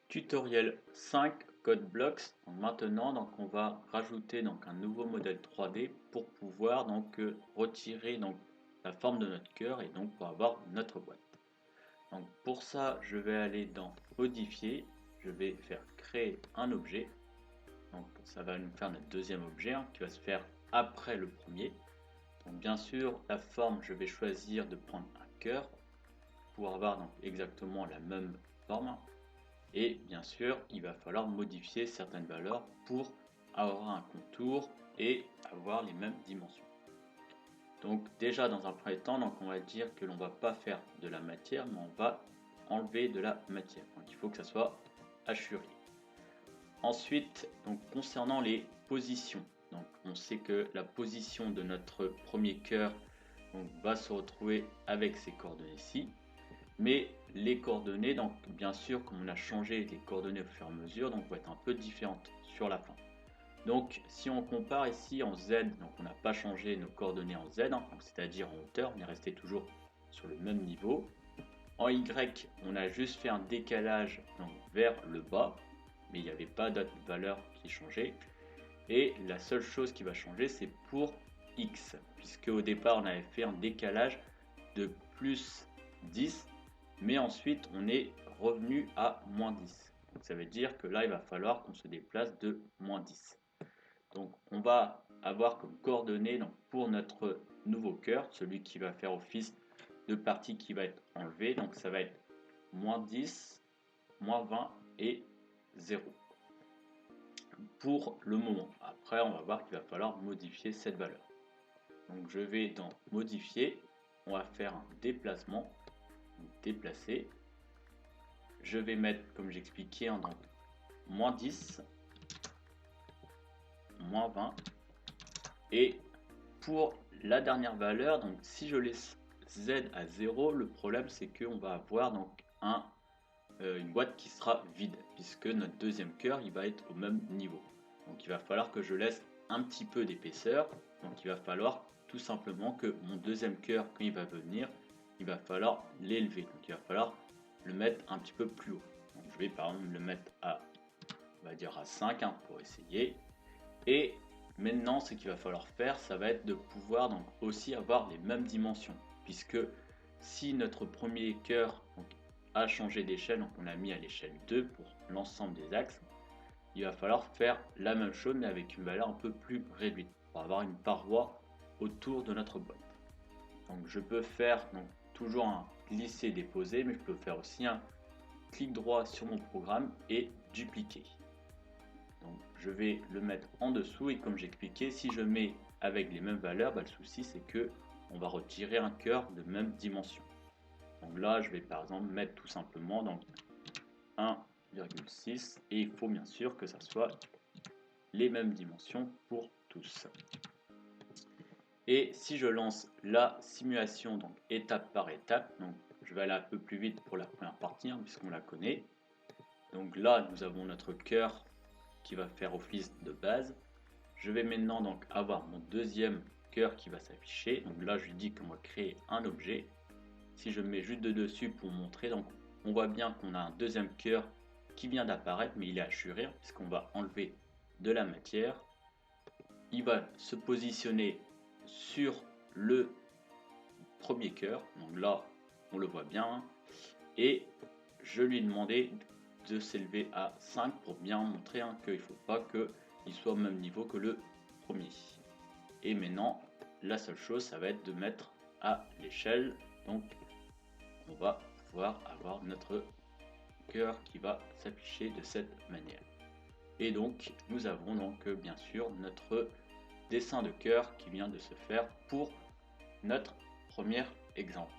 Tutoriel 5 Code Blocks. Donc maintenant on va rajouter un nouveau modèle 3D pour pouvoir retirer la forme de notre cœur et donc pour avoir notre boîte. Donc pour ça je vais aller dans modifier, je vais faire créer un objet. Donc ça va nous faire notre deuxième objet qui va se faire après le premier. Donc bien sûr la forme, je vais choisir de prendre un cœur pour avoir exactement la même forme. Et bien sûr, il va falloir modifier certaines valeurs pour avoir un contour et avoir les mêmes dimensions. Donc déjà dans un premier temps, on va dire que l'on va pas faire de la matière, mais on va enlever de la matière. Donc il faut que ça soit hachuré. Ensuite, concernant les positions, on sait que la position de notre premier cœur va se retrouver avec ces coordonnées-ci. Mais les coordonnées, bien sûr, comme on a changé les coordonnées au fur et à mesure, vont être un peu différentes sur la fin. Donc si on compare ici en Z, on n'a pas changé nos coordonnées en Z, c'est-à-dire en hauteur, on est resté toujours sur le même niveau. En Y, on a juste fait un décalage vers le bas, mais il n'y avait pas d'autre valeur qui changeait. Et la seule chose qui va changer, c'est pour X, puisque au départ, on avait fait un décalage de plus 10, mais ensuite on est revenu à moins 10. Donc ça veut dire que là il va falloir qu'on se déplace de moins 10. Donc on va avoir comme coordonnées pour notre nouveau cœur, celui qui va faire office de partie qui va être enlevée, donc ça va être moins 10, moins 20 et 0 pour le moment. Après on va voir qu'il va falloir modifier cette valeur. Donc je vais dans modifier, on va faire un déplacement, déplacer. Je vais mettre, comme j'expliquais, moins 10, moins 20. Et pour la dernière valeur, si je laisse Z à 0, le problème c'est qu'on va avoir une boîte qui sera vide, puisque notre deuxième cœur il va être au même niveau. Donc il va falloir que je laisse un petit peu d'épaisseur. Donc il va falloir tout simplement que mon deuxième cœur, quand il va venir, il va falloir l'élever. Donc il va falloir le mettre un petit peu plus haut. Donc je vais par exemple le mettre à, on va dire à 5 pour essayer. Et maintenant ce qu'il va falloir faire, ça va être de pouvoir aussi avoir les mêmes dimensions, puisque si notre premier cœur a changé d'échelle, on l'a mis à l'échelle 2 pour l'ensemble des axes, il va falloir faire la même chose mais avec une valeur un peu plus réduite pour avoir une paroi autour de notre boîte. Donc je peux faire toujours un glisser déposer, mais je peux faire aussi un clic droit sur mon programme et dupliquer. Donc je vais le mettre en dessous, et comme j'expliquais, si je mets avec les mêmes valeurs, le souci c'est que on va retirer un cœur de même dimension. Donc là je vais par exemple mettre tout simplement 1,6 et il faut bien sûr que ça soit les mêmes dimensions pour tous. Et si je lance la simulation étape par étape, je vais aller un peu plus vite pour la première partie puisqu'on la connaît. Donc là nous avons notre cœur qui va faire office de base. Je vais maintenant avoir mon deuxième cœur qui va s'afficher. Donc là je lui dis qu'on va créer un objet. Si je mets juste de dessus pour montrer, on voit bien qu'on a un deuxième cœur qui vient d'apparaître, mais il est hachuré puisqu'on va enlever de la matière. Il va se positionner sur le premier cœur, donc là on le voit bien, et je lui ai demandé de s'élever à 5 pour bien montrer qu'il ne faut pas qu'il soit au même niveau que le premier. Et maintenant la seule chose ça va être de mettre à l'échelle, donc on va pouvoir avoir notre cœur qui va s'afficher de cette manière. Et donc nous avons bien sûr notre dessin de cœur qui vient de se faire pour notre premier exemple.